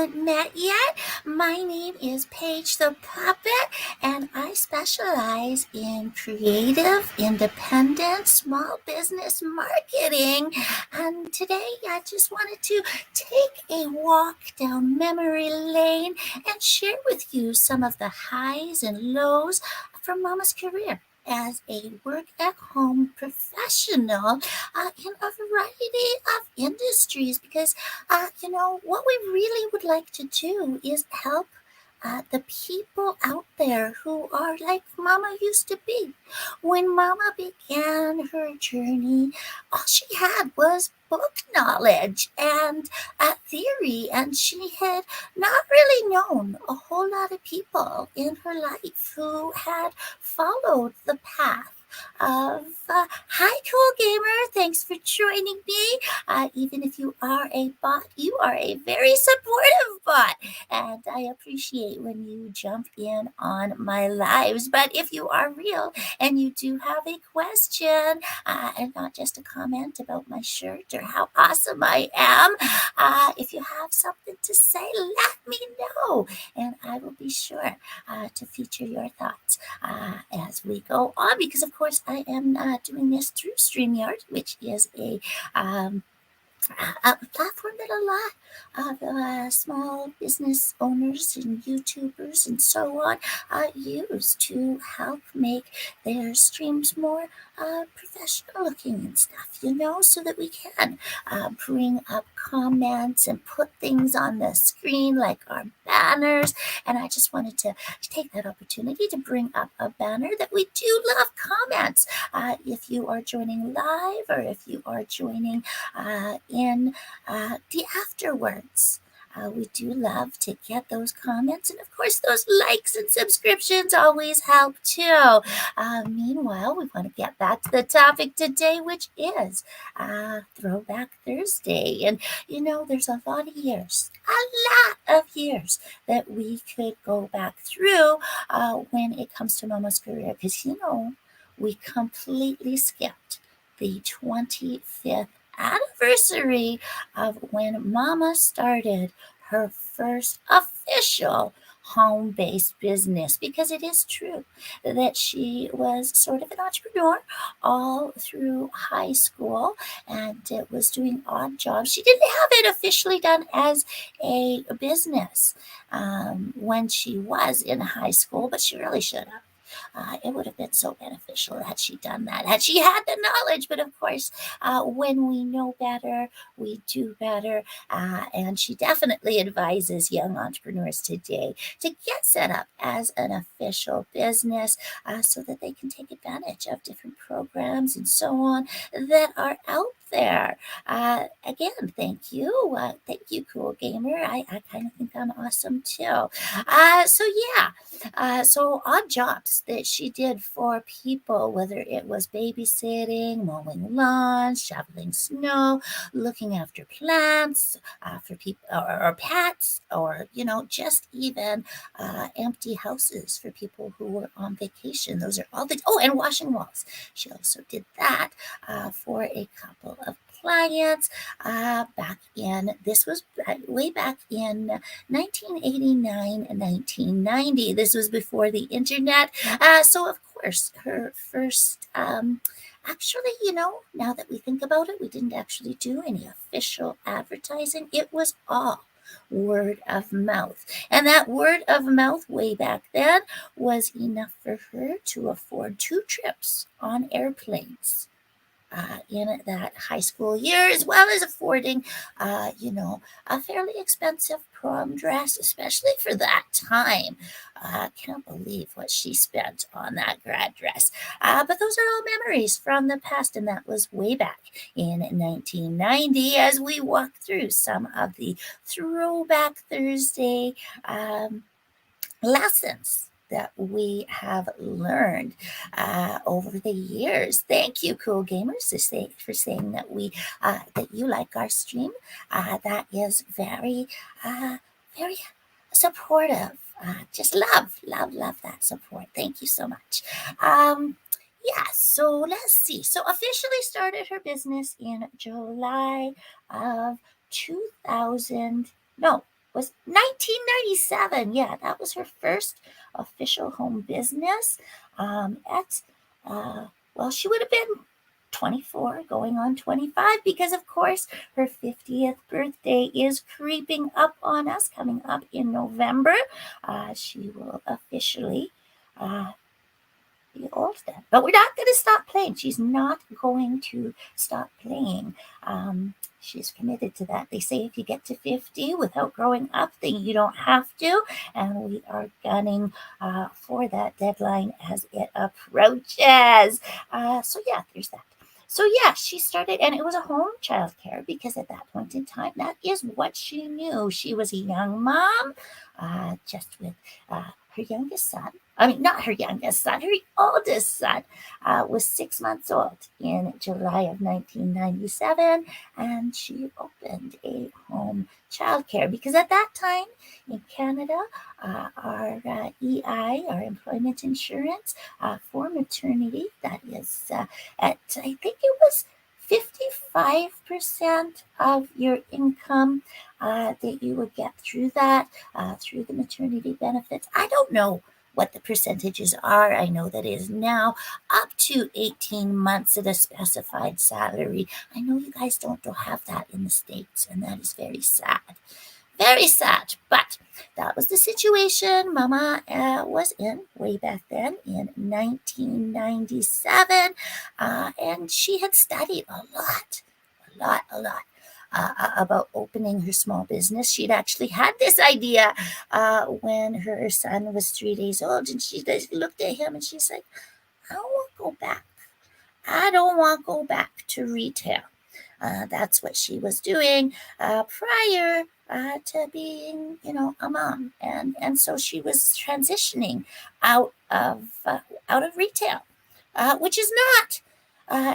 haven't met yet, my name is Paige the Puppet, and I specialize in creative, independent, small business marketing. And today I just wanted to take a walk down memory lane and share with you some of the highs and lows from Mama's career as a work at home professional in a variety of industries because what we really would like to do is help the people out there who are like Mama used to be. When Mama began her journey, all she had was book knowledge and theory, and she had not really known a whole lot of people in her life who had followed the path of hi, cool gamer. Thanks for joining me. Even if you are a bot, you are a very supportive bot, and I appreciate when you jump in on my lives. But if you are real and you do have a question, and not just a comment about my shirt or how awesome I am, if you have something to say, let me know, and I will be sure to feature your thoughts as we go on. Because of course, I am doing this through StreamYard, which is a platform that a lot of small business owners and YouTubers and so on use to help make their streams more professional looking and stuff, so that we can bring up comments and put things on the screen like our banners. And I just wanted to take that opportunity to bring up a banner that we do love comments. If you are joining live or if you are joining in the afterwards. We do love to get those comments, and of course, those likes and subscriptions always help too. Meanwhile, we want to get back to the topic today, which is Throwback Thursday. And there's a lot of years, that we could go back through when it comes to Mama's career, because we completely skipped the 25th anniversary of when Mama started her first official home-based business, because it is true that she was sort of an entrepreneur all through high school and was doing odd jobs. She didn't have it officially done as a business when she was in high school, but she really should have. It would have been so beneficial had she done that, had she had the knowledge. But of course, when we know better, we do better. And she definitely advises young entrepreneurs today to get set up as an official business so that they can take advantage of different programs and so on that are out there. Again, thank you. Thank you, Cool Gamer. I kind of think I'm awesome too. So odd jobs that she did for people, whether it was babysitting, mowing lawns, shoveling snow, looking after plants for people or pets, or just even empty houses for people who were on vacation. Those are all things. Oh, and washing walls. She also did that for a couple of clients back in, this was way back in 1989 and 1990. This was before the internet. So of course, her first, actually, now that we think about it, we didn't actually do any official advertising. It was all word of mouth. And that word of mouth way back then was enough for her to afford 2 trips on airplanes in that high school year, as well as affording, a fairly expensive prom dress, especially for that time. Can't believe what she spent on that grad dress. But those are all memories from the past, and that was way back in 1990 as we walk through some of the Throwback Thursday lessons that we have learned over the years. Thank you, Cool Gamers, for saying that that you like our stream. That is very, very supportive. Just love that support. Thank you so much. So let's see. So officially started her business in July of 2000. No, was 1997. Yeah, that was her first official home business. At well, she would have been 24, going on 25, because of course her 50th birthday is creeping up on us, coming up in November. She will officially uh, be old then. But we're not going to stop playing. She's not going to stop playing. She's committed to that. They say if you get to 50 without growing up, then you don't have to. And we are gunning for that deadline as it approaches. So, there's that. So, yeah, she started, and it was a home childcare because at that point in time, that is what she knew. She was a young mom, just with her youngest son. I mean, not her youngest son, her oldest son was 6 months old in July of 1997, and she opened a home childcare because at that time in Canada, our EI, our employment insurance for maternity, that is at, I think it was 55% of your income that you would get through that, through the maternity benefits. I don't know what the percentages are. I know that it is now up to 18 months at a specified salary. I know you guys don't have that in the States, and that is very sad. Very sad, but that was the situation Mama was in way back then in 1997. And she had studied a lot about opening her small business. She'd actually had this idea when her son was 3 days old, and she looked at him and she's like, I don't want to go back. I don't want to go back to retail. That's what she was doing prior to being, a mom, and so she was transitioning out of retail, which is not,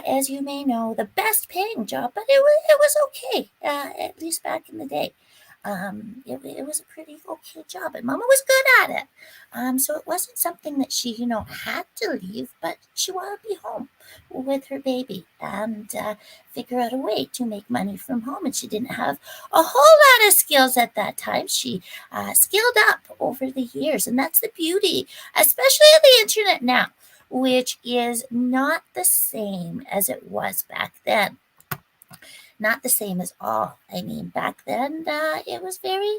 as you may know, the best paying job, but it was okay, at least back in the day. It was a pretty okay job, and Mama was good at it. So it wasn't something that she, had to leave, but she wanted to be home with her baby and figure out a way to make money from home. And she didn't have a whole lot of skills at that time. She skilled up over the years, and that's the beauty, especially of the internet now, which is not the same as it was back then. Not the same as all. I mean, back then it was very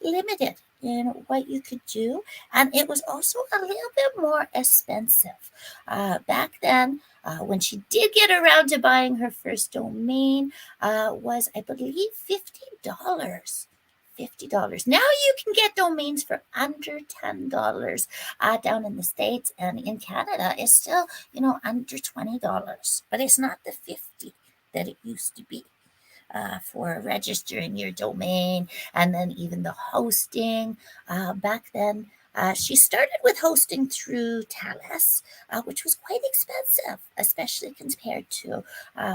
limited in what you could do, and it was also a little bit more expensive. Back then, when she did get around to buying her first domain, was, I believe, $50. $50. Now you can get domains for under $10 down in the States, and in Canada it's still, under $20, but it's not the 50 that it used to be for registering your domain and then even the hosting. Back then, she started with hosting through Talis, which was quite expensive, especially compared to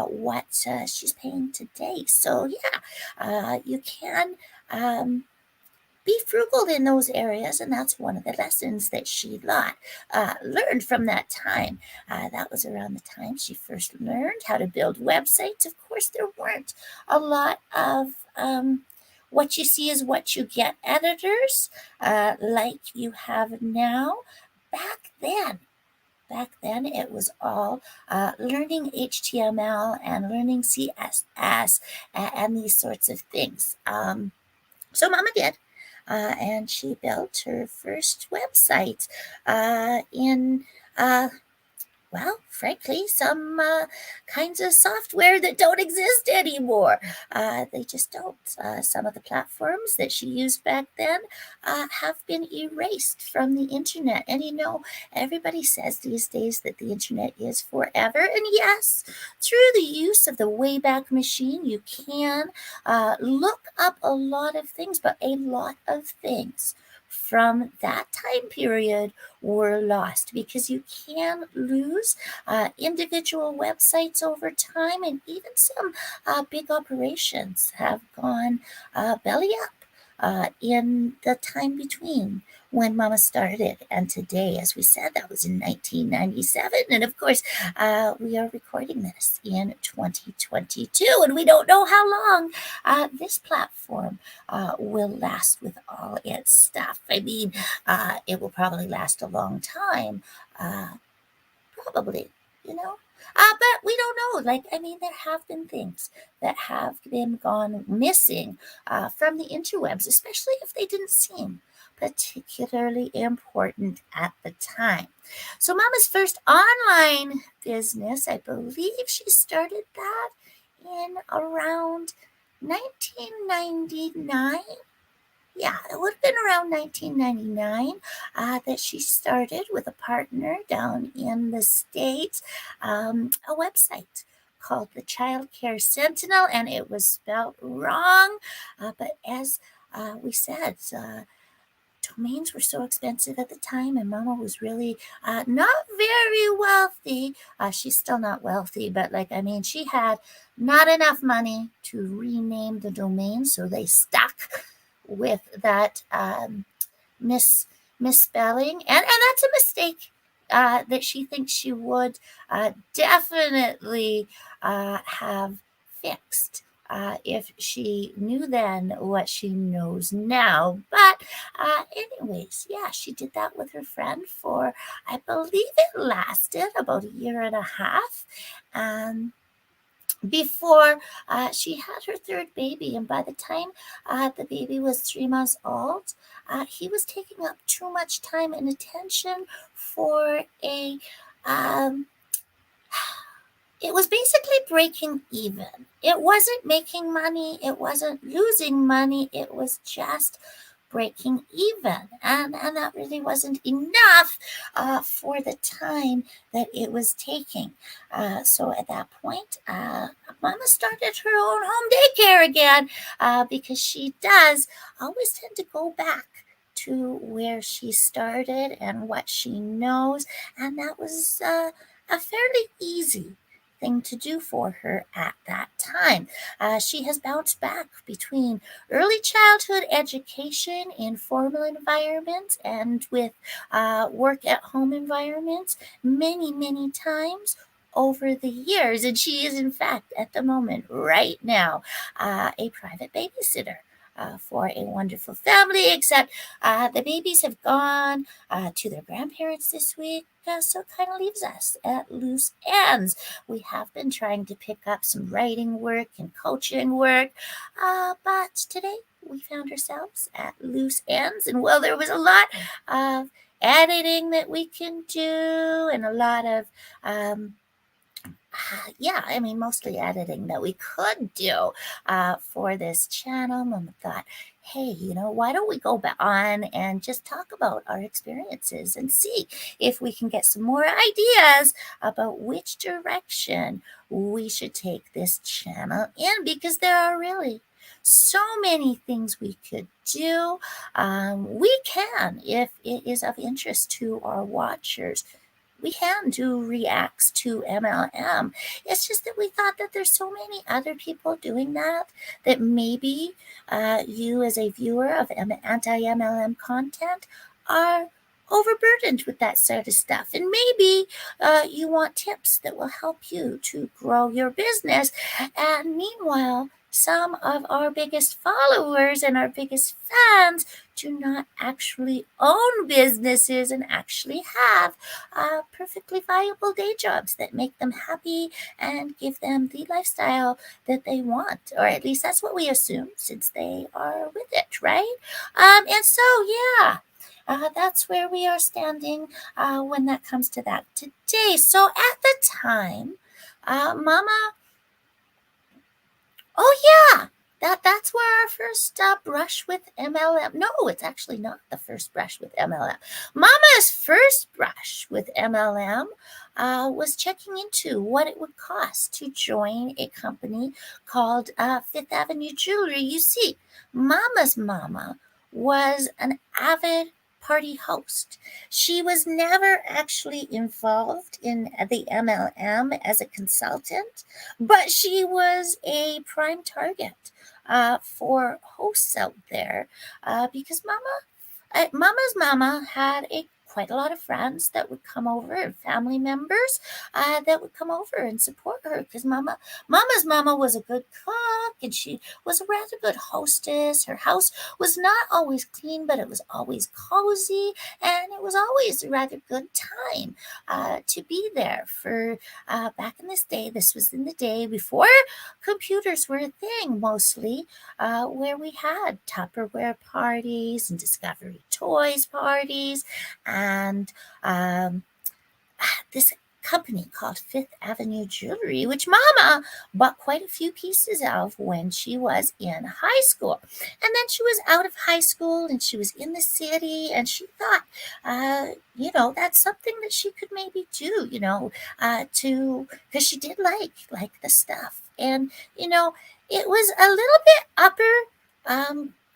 what she's paying today. So, yeah, you can. Be frugal in those areas, and that's one of the lessons that she learned from that time. That was around the time she first learned how to build websites. Of course, there weren't a lot of what you see is what you get editors like you have now. Back then, it was all learning HTML and learning CSS and these sorts of things. So Mama did. And she built her first website in well, frankly, some kinds of software that don't exist anymore. They just don't. Some of the platforms that she used back then have been erased from the internet. And everybody says these days that the internet is forever. And yes, through the use of the Wayback Machine, you can look up a lot of things, but a lot of things from that time period were lost because you can lose individual websites over time, and even some big operations have gone belly up in the time between when Mama started and today. As we said, that was in 1997. And of course, we are recording this in 2022, and we don't know how long this platform will last with all its stuff. I mean, it will probably last a long time. Probably, you know. But we don't know. Like, I mean, there have been things that have been gone missing from the interwebs, especially if they didn't seem particularly important at the time. So, Mama's first online business, I believe she started that in around 1999. Yeah, it would have been around 1999 that she started with a partner down in the States, a website called the Child Care Sentinel, and it was spelled wrong. But as we said, domains were so expensive at the time, and Mama was really not very wealthy. She's still not wealthy, but like, I mean, she had not enough money to rename the domain, so they stuck with that misspelling, and that's a mistake that she thinks she would definitely have fixed if she knew then what she knows now. But anyways, yeah, she did that with her friend for, I believe it lasted about a year and a half. Before she had her third baby, and by the time the baby was 3 months old, he was taking up too much time and attention for a um, it was basically breaking even. It wasn't making money, it wasn't losing money, it was just breaking even. And that really wasn't enough for the time that it was taking. So at that point, Mama started her own home daycare again because she does always tend to go back to where she started and what she knows. And that was a fairly easy thing to do for her at that time. She has bounced back between early childhood education in formal environments and with work at home environments many, many times over the years. And she is, in fact, at the moment, right now, a private babysitter. For a wonderful family, except the babies have gone to their grandparents this week, so it kind of leaves us at loose ends. We have been trying to pick up some writing work and coaching work, but today we found ourselves at loose ends. And well, there was a lot of editing that we can do and a lot of yeah, I mean, mostly editing that we could do for this channel. Mama thought, hey, why don't we go back on and just talk about our experiences and see if we can get some more ideas about which direction we should take this channel in, because there are really so many things we could do. We can, if it is of interest to our watchers, we can do reacts to MLM. It's just that we thought that there's so many other people doing that maybe you as a viewer of anti-MLM content are overburdened with that sort of stuff. And maybe you want tips that will help you to grow your business. And meanwhile, some of our biggest followers and our biggest fans do not actually own businesses and actually have perfectly viable day jobs that make them happy and give them the lifestyle that they want, or at least that's what we assume since they are with it, right? And so, yeah. That's where we are standing when that comes to that today. So at the time, Mama, oh yeah, that's where our first brush with MLM. No, it's actually not the first brush with MLM. Mama's first brush with MLM was checking into what it would cost to join a company called Fifth Avenue Jewelry. You see, Mama's mama was an avid party host. She was never actually involved in the MLM as a consultant, but she was a prime target for hosts out there because Mama's mama had a quite a lot of friends that would come over and family members that would come over and support her because Mama's mama was a good cook and she was a rather good hostess. Her house was not always clean, but it was always cozy and it was always a rather good time to be there for back in this day. This was in the day before computers were a thing mostly where we had Tupperware parties and Discovery Toys parties, and this company called Fifth Avenue Jewelry, which Mama bought quite a few pieces of when she was in high school. And then she was out of high school and she was in the city, and she thought, that's something that she could maybe do, to because she did like the stuff, and it was a little bit upper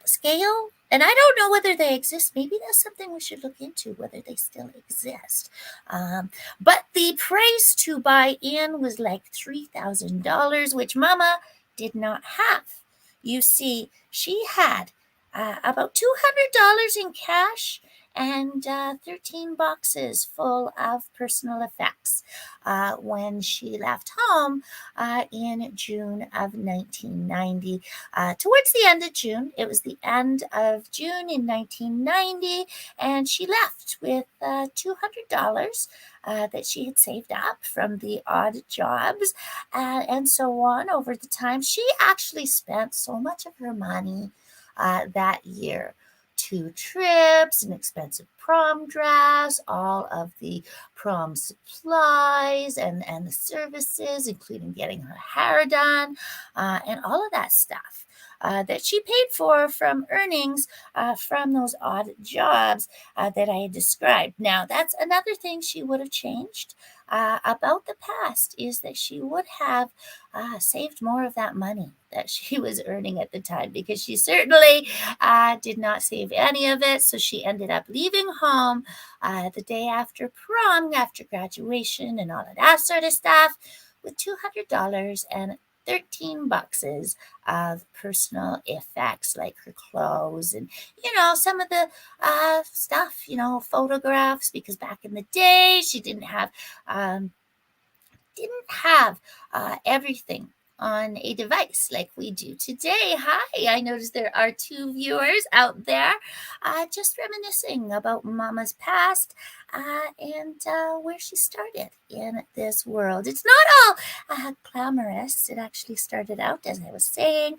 scale. And I don't know whether they exist. Maybe that's something we should look into, whether they still exist. But the price to buy in was like $3,000, which Mama did not have. You see, she had about $200 in cash and 13 boxes full of personal effects when she left home in June of 1990. Towards the end of June, it was the end of June in 1990, and she left with $200 that she had saved up from the odd jobs and so on over the time. She actually spent so much of her money that year. 2 trips, an expensive prom dress, all of the prom supplies and the services, including getting her hair done, and all of that stuff that she paid for from earnings from those odd jobs that I had described. Now, that's another thing she would have changed about the past, is that she would have saved more of that money that she was earning at the time, because she certainly did not save any of it. So she ended up leaving home the day after prom, after graduation and all of that sort of stuff, with $200 and 13 boxes of personal effects, like her clothes and, some of the stuff, photographs, because back in the day, she didn't have everything on a device like we do today. Hi, I noticed there are 2 viewers out there just reminiscing about Mama's past and where she started in this world. It's not all glamorous. It actually started out, as I was saying,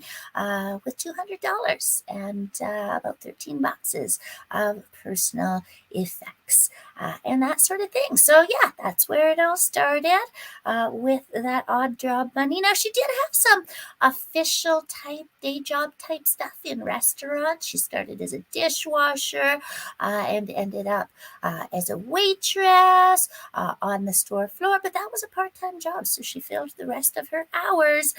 with $200 and about 13 boxes of personal effects and that sort of thing. So yeah, that's where it all started with that odd job money. Now, she did have some official type day job type stuff in restaurants. She started as a dishwasher and ended up as a waitress on the store floor, but that was a part-time job, so she filled the rest of her hours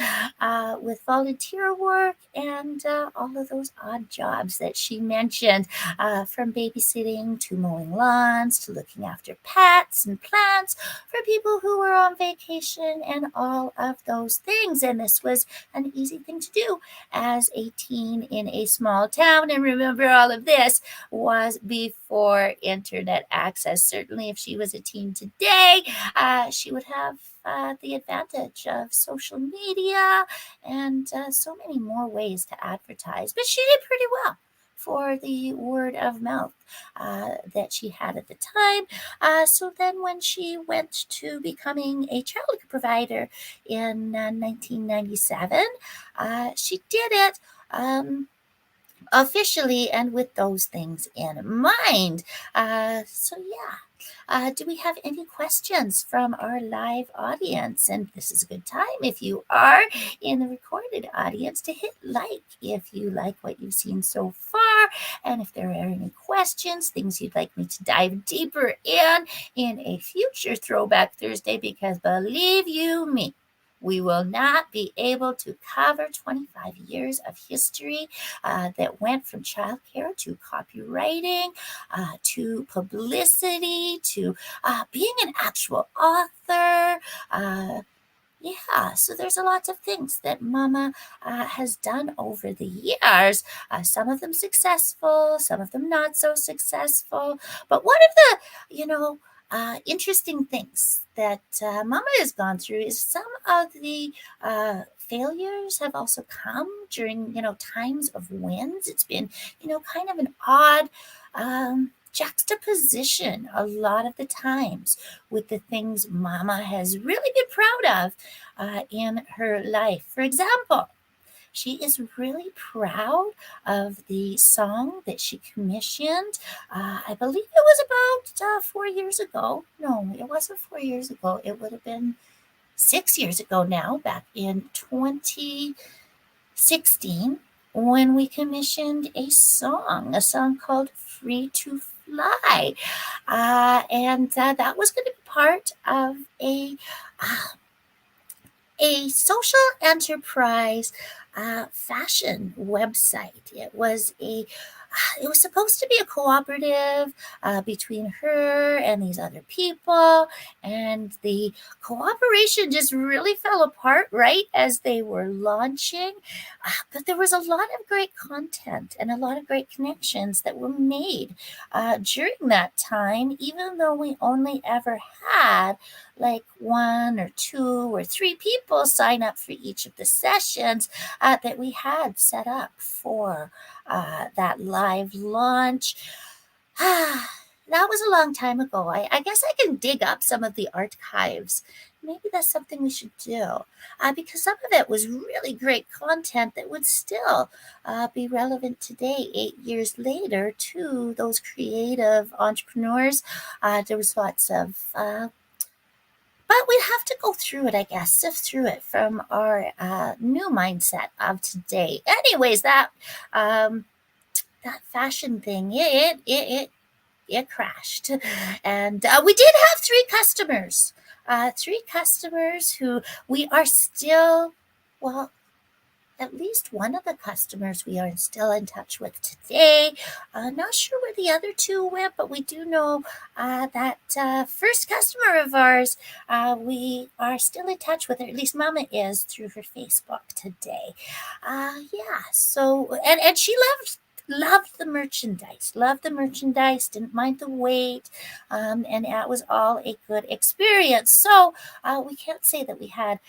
with volunteer work and all of those odd jobs that she mentioned, from babysitting to mowing lawns to looking after pets and plants for people who were on vacation and all of those things. And this was an easy thing to do as a teen in a small town. And remember, all of this was before internet access. Certainly, if she was a teen today, she would have the advantage of social media and so many more ways to advertise. But she did pretty well for the word of mouth that she had at the time. So then when she went to becoming a childcare provider in 1997, she did it officially and with those things in mind. So yeah. Do we have any questions from our live audience? And this is a good time, if you are in the recorded audience, to hit like if you like what you've seen so far. And if there are any questions, things you'd like me to dive deeper in a future Throwback Thursday, because believe you me, We will not be able to cover 25 years of history that went from childcare to copywriting to publicity to being an actual author. Yeah, so there's a lot of things that Mama has done over the years. Some of them successful, some of them not so successful. But one of the, interesting things that Mama has gone through is some of the failures have also come during, times of wins. It's been, kind of an odd juxtaposition a lot of the times with the things Mama has really been proud of in her life. For example, she is really proud of the song that she commissioned. I believe it was about 4 years ago. No, it wasn't 4 years ago. It would have been 6 years ago now, back in 2016, when we commissioned a song called Free to Fly. And that was going to be part of uh, a social enterprise fashion website. It was supposed to be a cooperative between her and these other people, and the cooperation just really fell apart right as they were launching. But there was a lot of great content and a lot of great connections that were made during that time, even though we only ever had like one or two or three people sign up for each of the sessions that we had set up for that live launch. That was a long time ago. I guess I can dig up some of the archives. Maybe that's something we should do because some of it was really great content that would still be relevant today, 8 years later, to those creative entrepreneurs. There was lots of but we'd have to go through it, I guess, sift through it from our new mindset of today. Anyways, that fashion thing, it crashed, and we did have three customers who we are still, well, at least one of the customers we are still in touch with today. Not sure where the other two went, but we do know that first customer of ours, we are still in touch with her. At least Mama is through her Facebook today. Yeah. So and she loved the merchandise, didn't mind the wait, and that was all a good experience. So we can't say that we had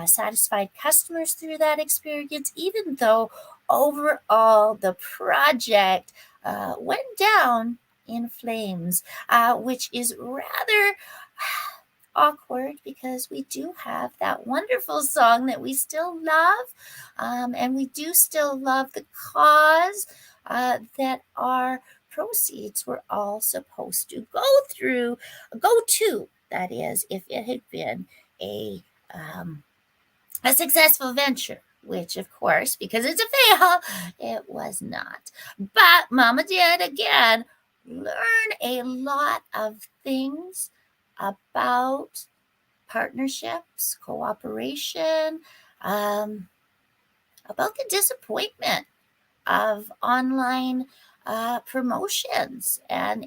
satisfied customers through that experience, even though overall the project went down in flames, which is rather awkward because we do have that wonderful song that we still love, and we do still love the cause that our proceeds were all supposed to go to. That is, if it had been um, a successful venture, which of course, because it's a fail, it was not. But Mama did again learn a lot of things about partnerships, cooperation, about the disappointment of online promotions, and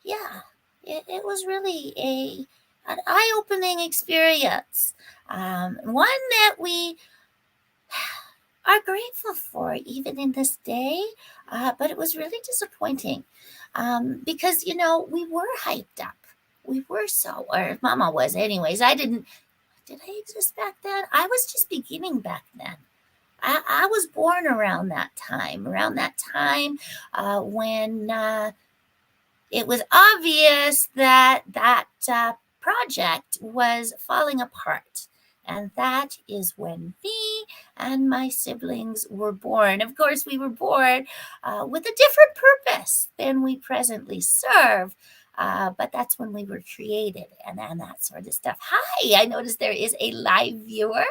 yeah, it was really an eye-opening experience, one that we are grateful for even in this day, but it was really disappointing because we were hyped up. We were so, or Mama was, anyways. Did I exist back then? I was just beginning back then. I was born around that time, when it was obvious that project was falling apart. And that is when me and my siblings were born. Of course, we were born with a different purpose than we presently serve. but that's when we were created and that sort of stuff. Hi, I noticed there is a live viewer.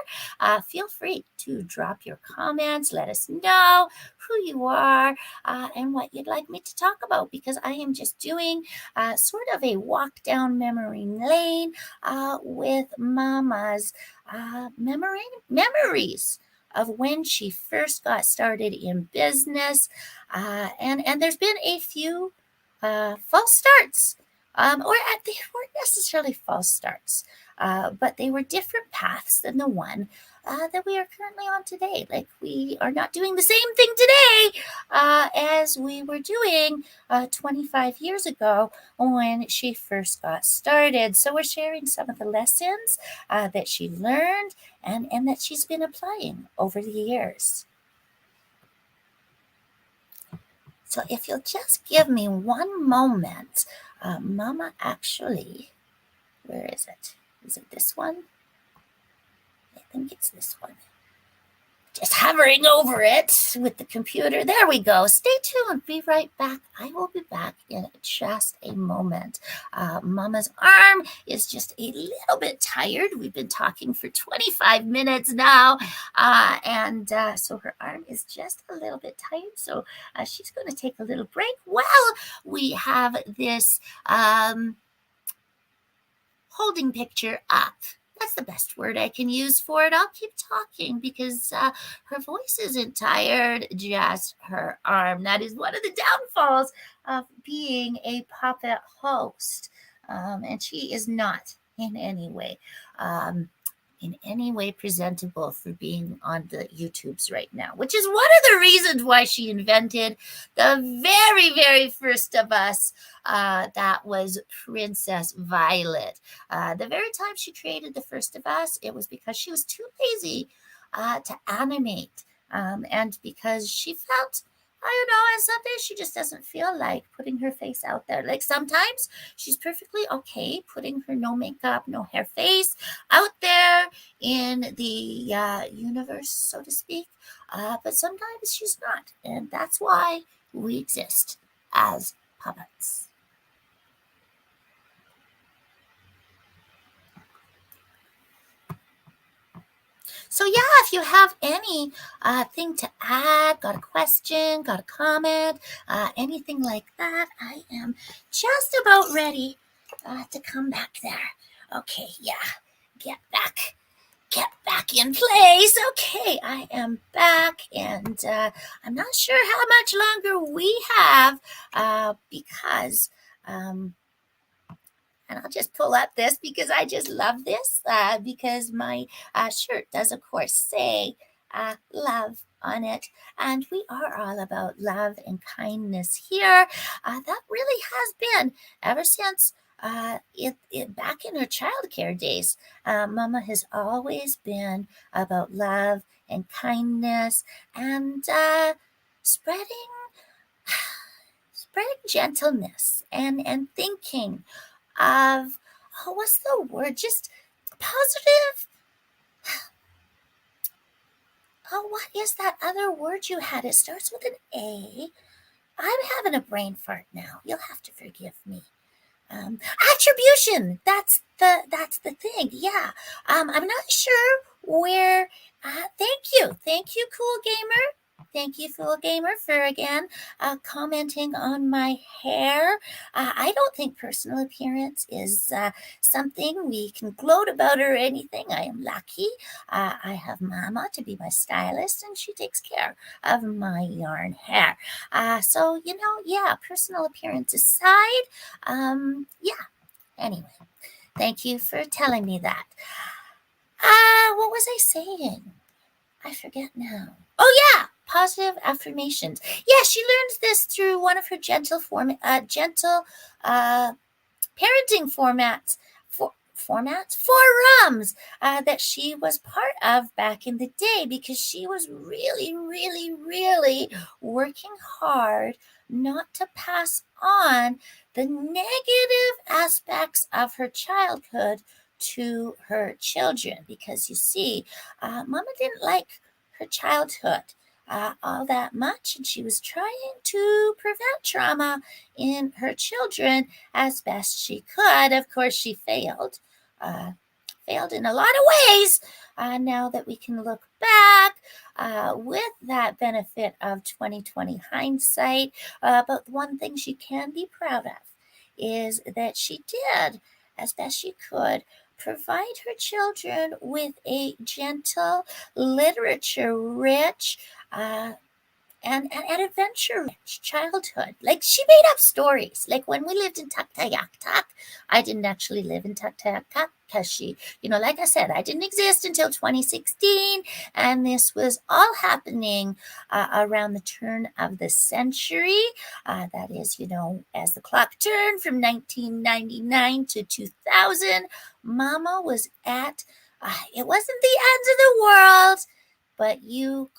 Feel free to drop your comments. Let us know who you are and what you'd like me to talk about, because I am just doing sort of a walk down memory lane with Mama's memories of when she first got started in business. And there's been a few false starts, or they weren't necessarily false starts, but they were different paths than the one that we are currently on today. Like, we are not doing the same thing today as we were doing 25 years ago when she first got started. So we're sharing some of the lessons that she learned and that she's been applying over the years. So if you'll just give me one moment, Mama actually, where is it? Is it this one? I think it's this one. Just hovering over it with the computer. There we go. Stay tuned. Be right back. I will be back in just a moment. Mama's arm is just a little bit tired. We've been talking for 25 minutes now. And so her arm is just a little bit tired. So she's going to take a little break while we have this holding picture up. That's the best word I can use for it. I'll keep talking because her voice isn't tired, just her arm. That is one of the downfalls of being a puppet host. And she is not in any way presentable for being on the YouTubes right now, which is one of the reasons why she invented the very, very first of us. That was Princess Violet. The very time she created the first of us, it was because she was too lazy to animate, and because she felt, I don't know, and some days she just doesn't feel like putting her face out there. Like, sometimes she's perfectly okay putting her no makeup, no hair face out there in the universe, so to speak. But sometimes she's not. And that's why we exist as puppets. So yeah, if you have any thing to add, got a question, got a comment, anything like that, I am just about ready to come back there. Okay, yeah, get back in place. Okay, I am back, and I'm not sure how much longer we have because and I'll just pull up this because I just love this because my shirt does, of course, say love on it. And we are all about love and kindness here. That really has been ever since back in her childcare days. Mama has always been about love and kindness and spreading gentleness and thinking of, oh, what's the word? Just positive. Oh, what is that other word you had? It starts with an A. I'm having a brain fart now. You'll have to forgive me. Attribution. That's the thing. Yeah. I'm not sure where. Thank you, Cool Gamer. Thank you, Cool Gamer, for again commenting on my hair. I don't think personal appearance is something we can gloat about or anything. I am lucky. I have Mama to be my stylist, and she takes care of my yarn hair. So, yeah, personal appearance aside, yeah, anyway, thank you for telling me that. What was I saying? I forget now. Oh, yeah, positive affirmations. Yeah, she learned this through one of her gentle parenting forums that she was part of back in the day, because she was really, really, really working hard not to pass on the negative aspects of her childhood to her children. Because you see, Mama didn't like her childhood. all that much, and she was trying to prevent trauma in her children as best she could. Of course, she failed. Failed in a lot of ways. Now that we can look back with that benefit of 2020 hindsight, but one thing she can be proud of is that she did as best she could provide her children with a gentle, literature rich, and adventure rich childhood. Like, she made up stories. Like, when we lived in Tuktoyaktuk, I didn't actually live in Tuktoyaktuk because she, like I said, I didn't exist until 2016. And this was all happening around the turn of the century. That is, as the clock turned from 1999 to 2000, Mama was at, it wasn't the end of the world, but you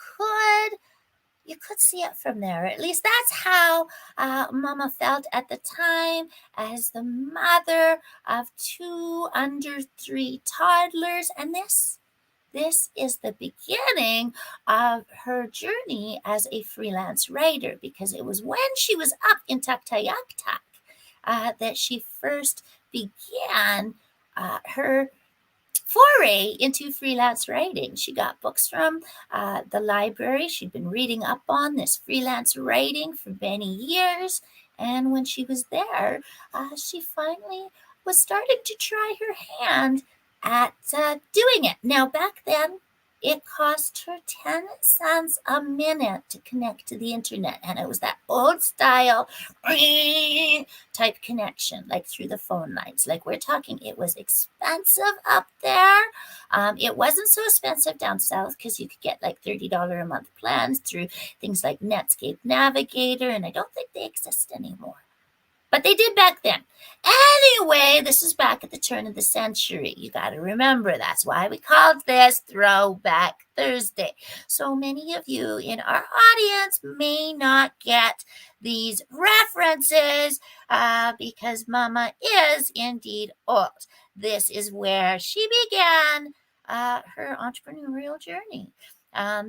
could see it from there. At least that's how Mama felt at the time, as the mother of 2 under 3 toddlers. And this is the beginning of her journey as a freelance writer, because it was when she was up in Tuktoyaktuk that she first began her foray into freelance writing. She got books from the library. She'd been reading up on this freelance writing for many years. And when she was there, she finally was starting to try her hand at doing it. Now, back then, it cost her 10 cents a minute to connect to the internet. And it was that old style type connection, like through the phone lines. Like, we're talking, it was expensive up there. It wasn't so expensive down south, because you could get like $30 a month plans through things like Netscape Navigator, and I don't think they exist anymore. But they did back then. Anyway, this is back at the turn of the century. You got to remember, that's why we called this Throwback Thursday. So many of you in our audience may not get these references because Mama is indeed old. This is where she began her entrepreneurial journey.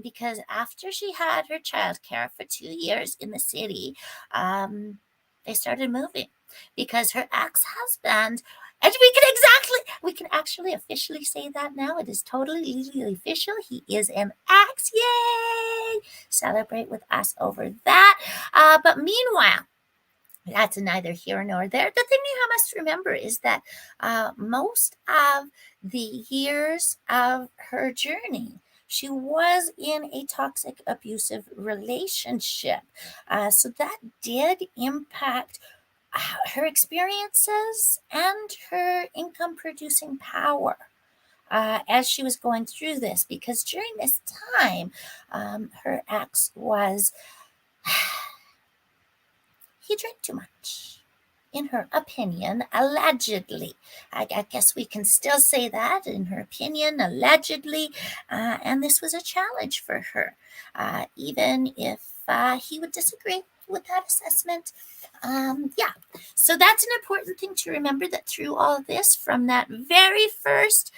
Because after she had her childcare for 2 years in the city, they started moving, because her ex-husband, and we can actually officially say that now. It is totally legally official. He is an ex. Yay! Celebrate with us over that. But meanwhile, that's neither here nor there. The thing you must remember is that most of the years of her journey, she was in a toxic, abusive relationship. So that did impact her experiences and her income producing power as she was going through this, because during this time, her ex was, he drank too much. In her opinion, allegedly. I guess we can still say that, in her opinion, allegedly. And this was a challenge for her, even if he would disagree with that assessment. Yeah, so that's an important thing to remember, that through all of this, from that very first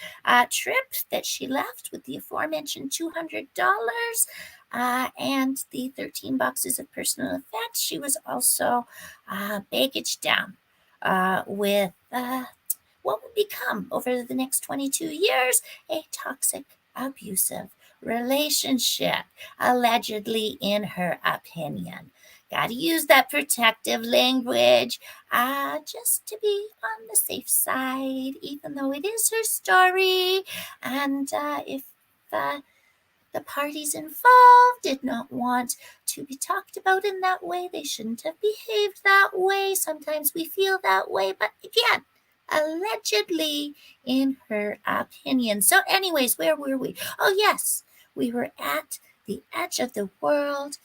trip that she left with the aforementioned $200 and the 13 boxes of personal effects, she was also baggage down with what would become, over the next 22 years, a toxic, abusive relationship, allegedly, in her opinion. Got to use that protective language just to be on the safe side, even though it is her story. And if the parties involved did not want to be talked about in that way, they shouldn't have behaved that way. Sometimes we feel that way, but again, allegedly, in her opinion. So anyways, where were we? Oh yes, we were at the edge of the world.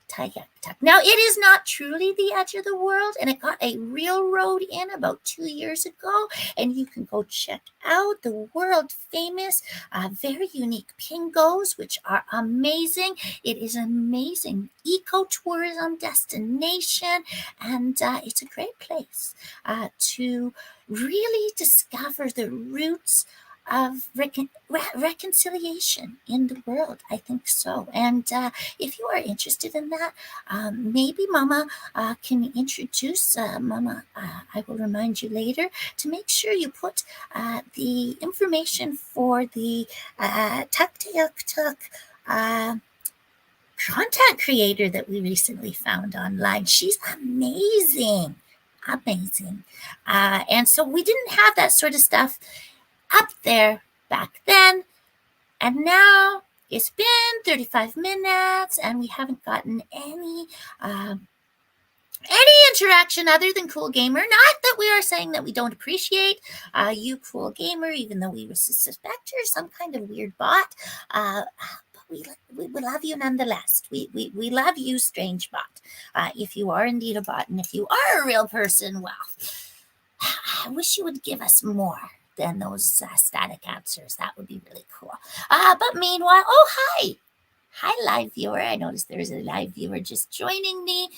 Tuktoyaktuk. Now, it is not truly the edge of the world, and it got a railroad in about 2 years ago, and you can go check out the world famous, very unique pingos, which are amazing. It is an amazing ecotourism destination, and it's a great place to really discover the roots of reconciliation in the world. I think so. And if you are interested in that, maybe Mama can introduce Mama. I will remind you later to make sure you put the information for the Tuk Tuk content creator that we recently found online. She's amazing. Amazing. And so we didn't have that sort of stuff up there back then. And now it's been 35 minutes and we haven't gotten any interaction other than Cool Gamer. Not that we are saying that we don't appreciate you, Cool Gamer, even though we suspect you're some kind of weird bot. But we love you nonetheless. We love you, strange bot. If you are indeed a bot, and if you are a real person, well, I wish you would give us more than those static answers. That would be really cool. But meanwhile, oh, hi. Hi, live viewer. I noticed there's a live viewer just joining me.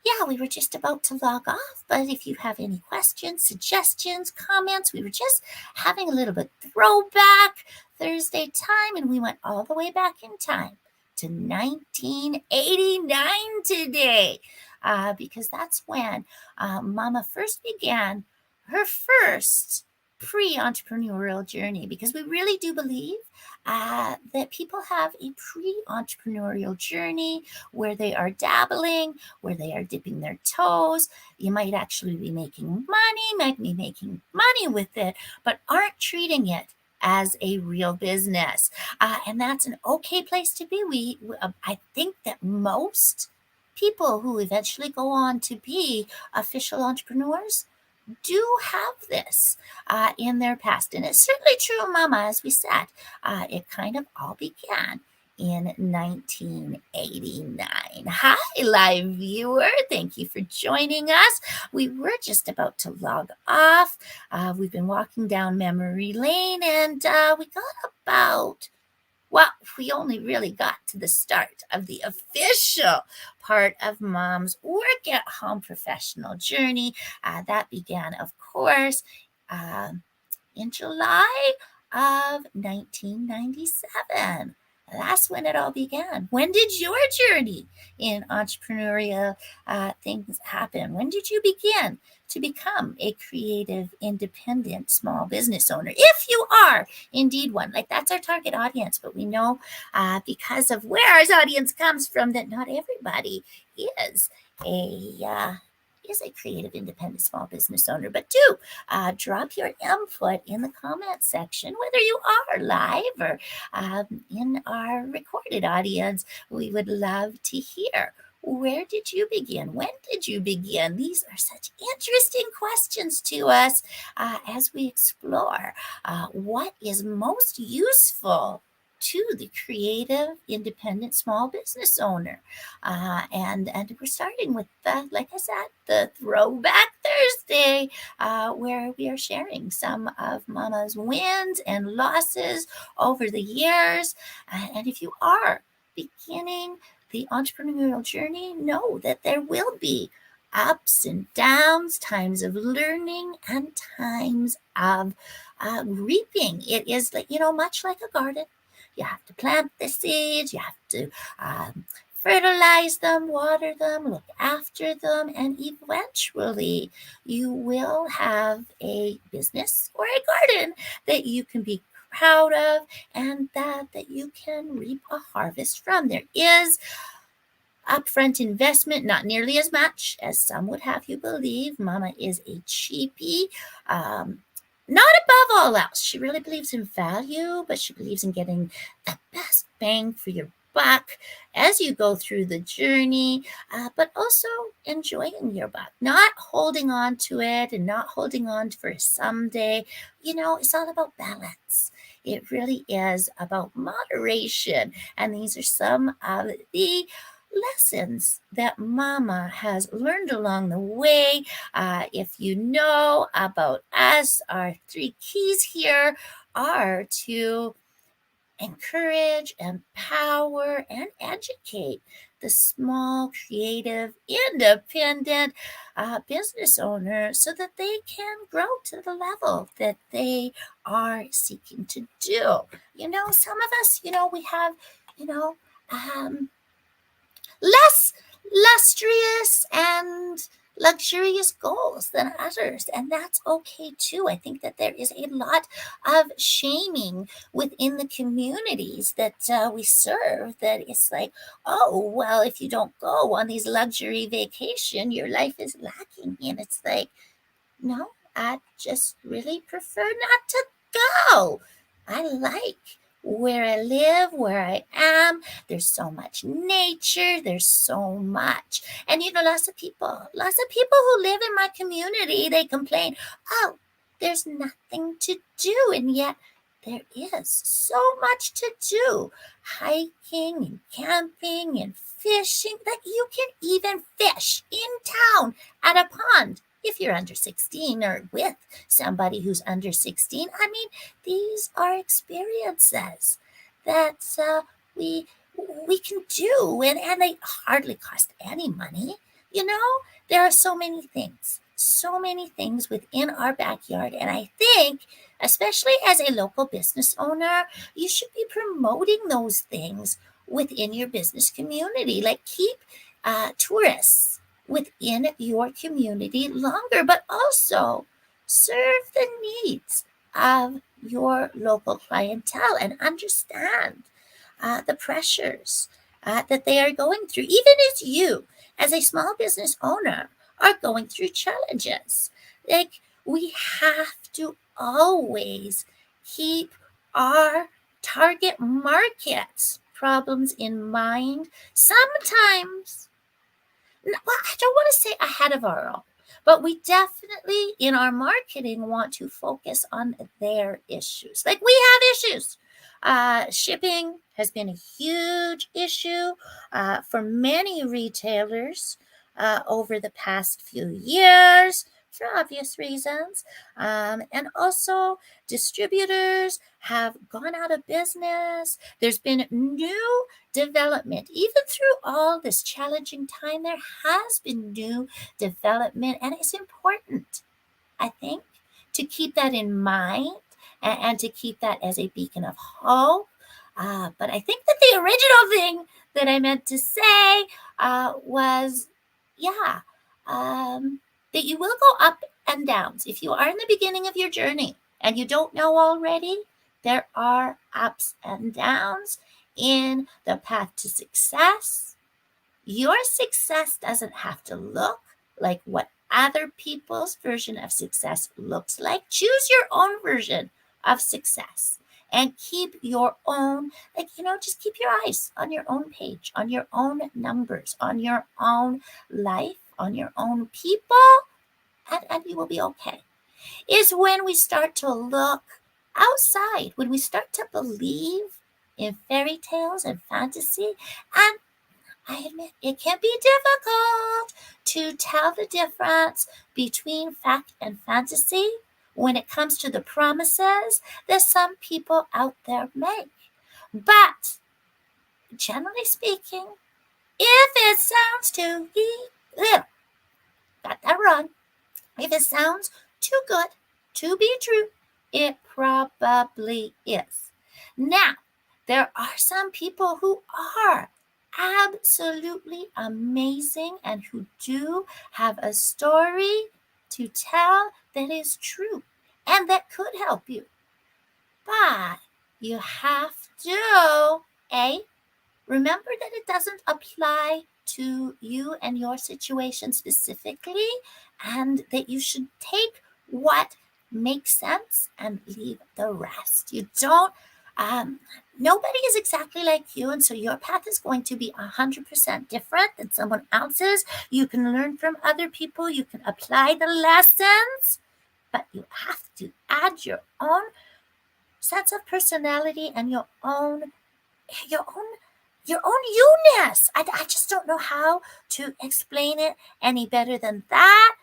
Yeah, we were just about to log off, but if you have any questions, suggestions, comments, we were just having a little bit throwback Thursday time, and we went all the way back in time to 1989 today, because that's when Mama first began her first pre-entrepreneurial journey, because we really do believe that people have a pre-entrepreneurial journey where they are dabbling, where they are dipping their toes. You might actually be making money, might be making money with it, but aren't treating it as a real business. And that's an okay place to be. I think that most people who eventually go on to be official entrepreneurs do have this in their past. And it's certainly true, Mama, as we said. It kind of all began in 1989. Hi, live viewer. Thank you for joining us. We were just about to log off. We've been walking down memory lane and we got about, well, we only really got to the start of the official part of Mom's work at home professional journey. That began, of course, in July of 1997. That's when it all began. When did your journey in entrepreneurial things happen? When did you begin to become a creative, independent, small business owner? If you are indeed one, like that's our target audience, but we know because of where our audience comes from that not everybody is a creative, independent, small business owner. But do drop your input in the comment section, whether you are live or in our recorded audience. We would love to hear. Where did you begin? When did you begin? These are such interesting questions to us as we explore what is most useful to the creative, independent small business owner. And we're starting with, like I said, the Throwback Thursday, where we are sharing some of Mama's wins and losses over the years. And if you are beginning the entrepreneurial journey, know that there will be ups and downs, times of learning and times of reaping. It is, much like a garden. You have to plant the seeds, you have to fertilize them, water them, look after them, and eventually you will have a business or a garden that you can be proud of and that you can reap a harvest from. There is upfront investment, not nearly as much as some would have you believe. Mama is a cheapie. Not above all else. She really believes in value, but she believes in getting the best bang for your buck as you go through the journey, but also enjoying your buck, not holding on to it and not holding on for someday. It's all about balance. It really is about moderation. And these are some of the lessons that Mama has learned along the way. If you know about us, our 3 keys here are to encourage, empower, and educate the small, creative, independent business owner so that they can grow to the level that they are seeking to do. Some of us, we have, you know, um, less lustrous and luxurious goals than others, and that's okay too. I think that there is a lot of shaming within the communities that we serve, that it's like, oh well, if you don't go on these luxury vacation, your life is lacking. And it's like, no, I just really prefer not to go. I like where I live, where I am. There's so much nature. There's so much. And lots of people who live in my community, they complain, oh, there's nothing to do. And yet there is so much to do. Hiking and camping and fishing. That you can even fish in town at a pond if you're under 16 or with somebody who's under 16. I mean, these are experiences that we can do, and they hardly cost any money. There are so many things within our backyard, and I think, especially as a local business owner, you should be promoting those things within your business community. Like, keep tourists within your community longer, but also serve the needs of your local clientele and understand the pressures that they are going through, even as you, as a small business owner, are going through challenges. Like, we have to always keep our target market's problems in mind. Sometimes, well, I don't want to say ahead of our own, but we definitely in our marketing want to focus on their issues. Like, we have issues. Shipping has been a huge issue for many retailers over the past few years for obvious reasons. And also, distributors have gone out of business. There's been new development. Even through all this challenging time, there has been new development, and it's important, I think, to keep that in mind, and to keep that as a beacon of hope. But I think that the original thing that I meant to say was, yeah, that you will go up and downs. If you are in the beginning of your journey and you don't know already, there are ups and downs in the path to success. Your success doesn't have to look like what other people's version of success looks like. Choose your own version of success and keep your own, just keep your eyes on your own page, on your own numbers, on your own life, on your own people, and you will be okay. Is when we start to look outside, when we start to believe in fairy tales and fantasy. And I admit it can be difficult to tell the difference between fact and fantasy when it comes to the promises that some people out there make. But generally speaking, if it sounds too got that wrong. If it sounds too good to be true, it probably is. Now, there are some people who are absolutely amazing and who do have a story to tell that is true and that could help you. But you have to, remember that it doesn't apply to you and your situation specifically, and that you should take what makes sense and leave the rest. You don't, nobody is exactly like you, and so your path is going to be 100% different than someone else's. You can learn from other people, you can apply the lessons, but you have to add your own sense of personality and your own your own you-ness. I just don't know how to explain it any better than that.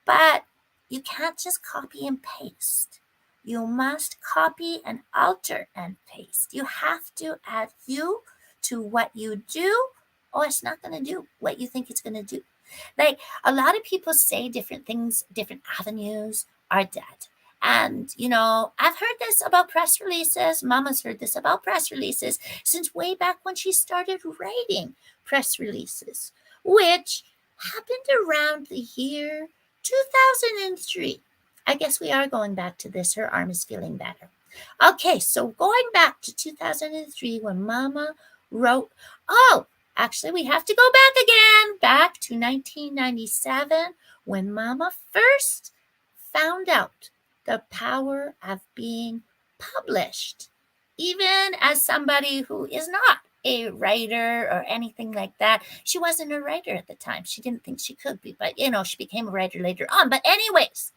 But you can't just copy and paste. You must copy and alter and paste. You have to add you to what you do, or it's not going to do what you think it's going to do. Like a lot of people say different things, different avenues are dead. And, I've heard this about press releases. Mama's heard this about press releases since way back when she started writing press releases, which happened around the year 2003. I guess we are going back to this. Her arm is feeling better. Okay, so going back to 2003 when Mama wrote, oh, actually, we have to go back again, back to 1997 when Mama first found out the power of being published. Even as somebody who is not a writer or anything like that, she wasn't a writer at the time. She didn't think she could be, but she became a writer later on. But, anyways,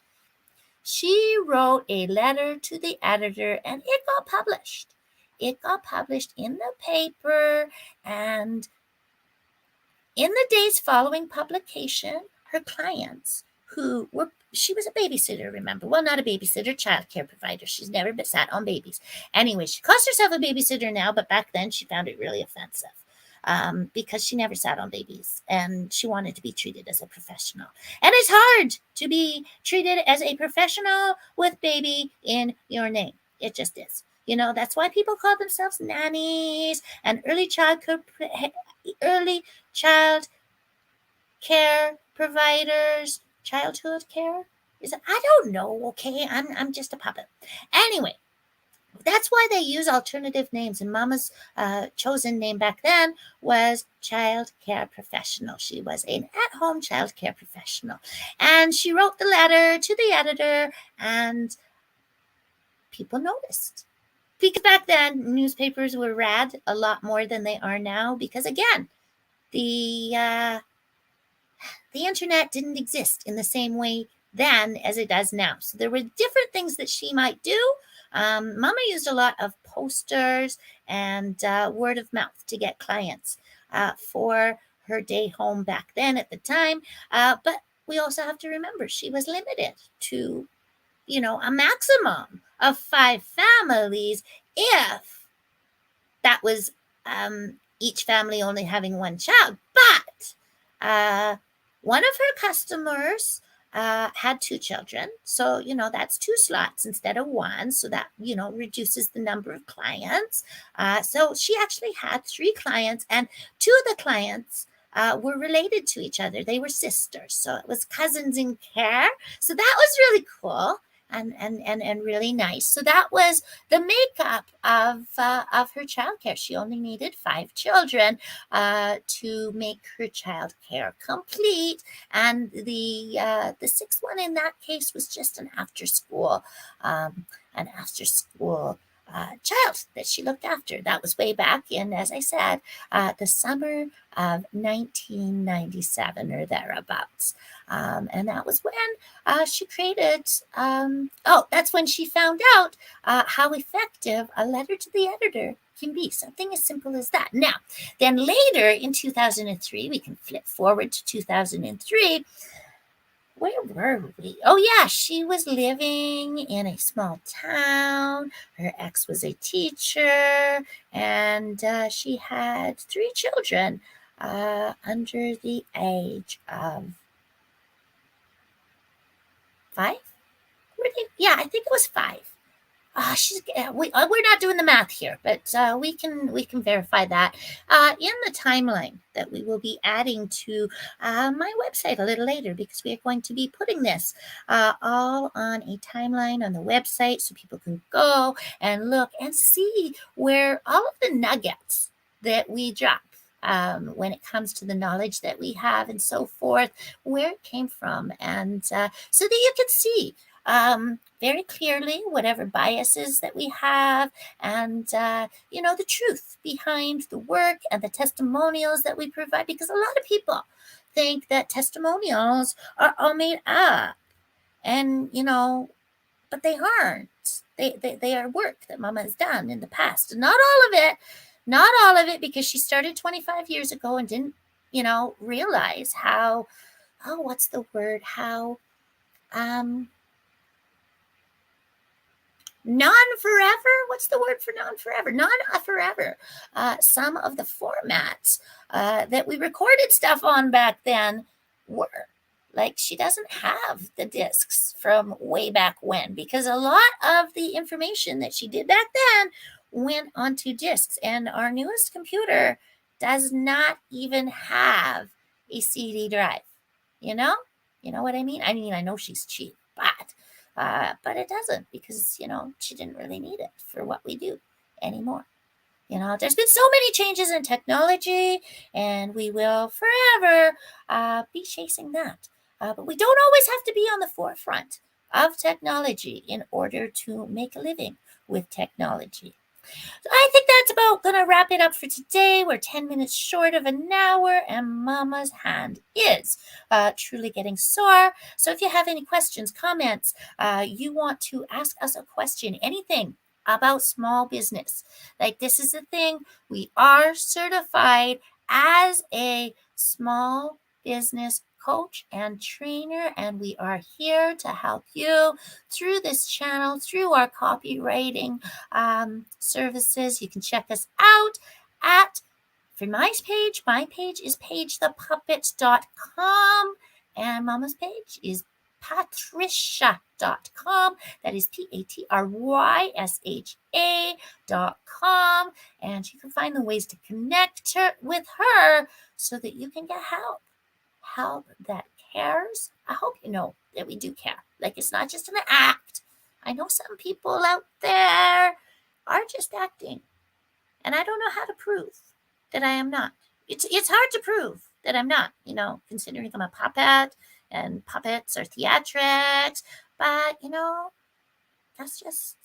she wrote a letter to the editor and it got published. It got published in the paper, and in the days following publication, her clients, she was a babysitter, remember? Well, not a babysitter, child care provider. She's never been sat on babies. Anyway, she calls herself a babysitter now, but back then she found it really offensive because she never sat on babies and she wanted to be treated as a professional. And it's hard to be treated as a professional with baby in your name. It just is. That's why people call themselves nannies and early child care providers, childhood care. I don't know, okay? I'm just a puppet. Anyway, that's why they use alternative names. And Mama's chosen name back then was child care professional. She was an at-home child care professional. And she wrote the letter to the editor, and people noticed. Because back then, newspapers were read a lot more than they are now. Because again, the internet didn't exist in the same way then as it does now. So there were different things that she might do. Mama used a lot of posters and word of mouth to get clients for her day home back then at the time. But we also have to remember she was limited to, a maximum of 5 families if that was each family only having one child. But one of her customers had 2 children. So, that's 2 slots instead of 1. So that, reduces the number of clients. So she actually had 3 clients, and 2 of the clients were related to each other. They were sisters. So it was cousins in care. So that was really cool. And really nice. So that was the makeup of her childcare. She only needed 5 children to make her childcare complete, and the 6th one in that case was just an after school child that she looked after. That was way back in, as I said, the summer of 1997 or thereabouts. And that was when she created, that's when she found out how effective a letter to the editor can be. Something as simple as that. Now, then later in 2003, we can flip forward to 2003. Where were we? Oh, yeah, she was living in a small town. Her ex was a teacher, and she had 3 children under the age of 5. Yeah, I think it was 5. We're not doing the math here, but we can verify that in the timeline that we will be adding to my website a little later, because we are going to be putting this all on a timeline on the website so people can go and look and see where all of the nuggets that we drop when it comes to the knowledge that we have and so forth, where it came from, and so that you can see very clearly whatever biases that we have, and the truth behind the work and the testimonials that we provide, because a lot of people think that testimonials are all made up, and but they aren't. They are work that Mama has done in the past. Not all of it, because she started 25 years ago and didn't realize how what's the word, how non-forever. What's the word for non-forever? Non-forever. Some of the formats that we recorded stuff on back then were like, she doesn't have the discs from way back when, because a lot of the information that she did back then went onto discs, and our newest computer does not even have a CD drive. You know? You know what I mean? I mean, I know she's cheap, but it doesn't, because, she didn't really need it for what we do anymore. There's been so many changes in technology, and we will forever be chasing that. But we don't always have to be on the forefront of technology in order to make a living with technology. So I think that's about going to wrap it up for today. We're 10 minutes short of an hour, and Mama's hand is truly getting sore. So if you have any questions, comments, you want to ask us a question, anything about small business, like, this is the thing, we are certified as a small business coach and trainer, and we are here to help you through this channel, through our copywriting services. You can check us out at, for my page is pagethepuppet.com, and Mama's page is Patrysha.com. That is Patrysha.com. And you can find the ways to connect with her so that you can get help that cares. I hope you know that we do care. Like, it's not just an act. I know some people out there are just acting, and I don't know how to prove that I am not. It's hard to prove that I'm not, considering I'm a puppet, and puppets are theatrics, but that's just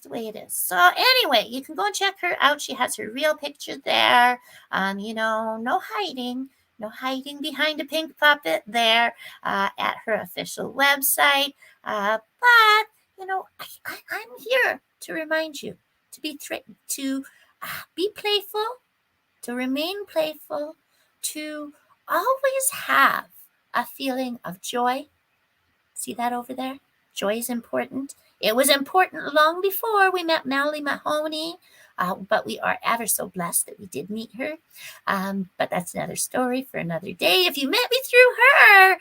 the way it is. So anyway, you can go and check her out. She has her real picture there. No hiding. No hiding behind a pink puppet there at her official website. But I'm here to remind you to be playful, to remain playful, to always have a feeling of joy. See that over there? Joy is important. It was important long before we met Mallory Mahoney, but we are ever so blessed that we did meet her. But that's another story for another day. If you met me through her,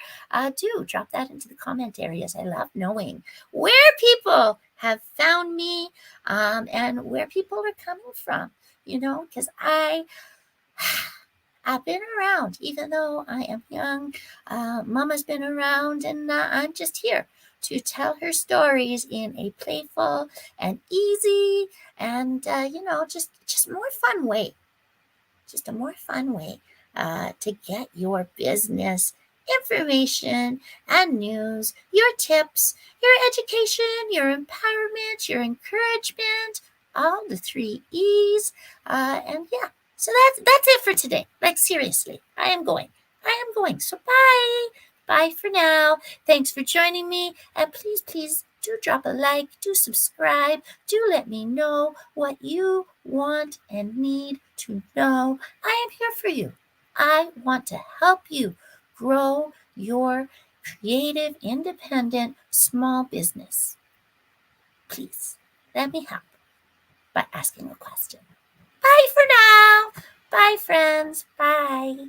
do drop that into the comment areas. I love knowing where people have found me and where people are coming from, because I've been around, even though I am young. Mama's been around, and I'm just here to tell her stories in a playful and easy and, just more fun way. Just a more fun way to get your business information and news, your tips, your education, your empowerment, your encouragement, all the 3 E's. And yeah. So that's it for today. Like, seriously, I am going. So bye. Bye for now. Thanks for joining me. And please do drop a like, do subscribe, do let me know what you want and need to know. I am here for you. I want to help you grow your creative, independent, small business. Please let me help by asking a question. Bye for now. Bye, friends. Bye.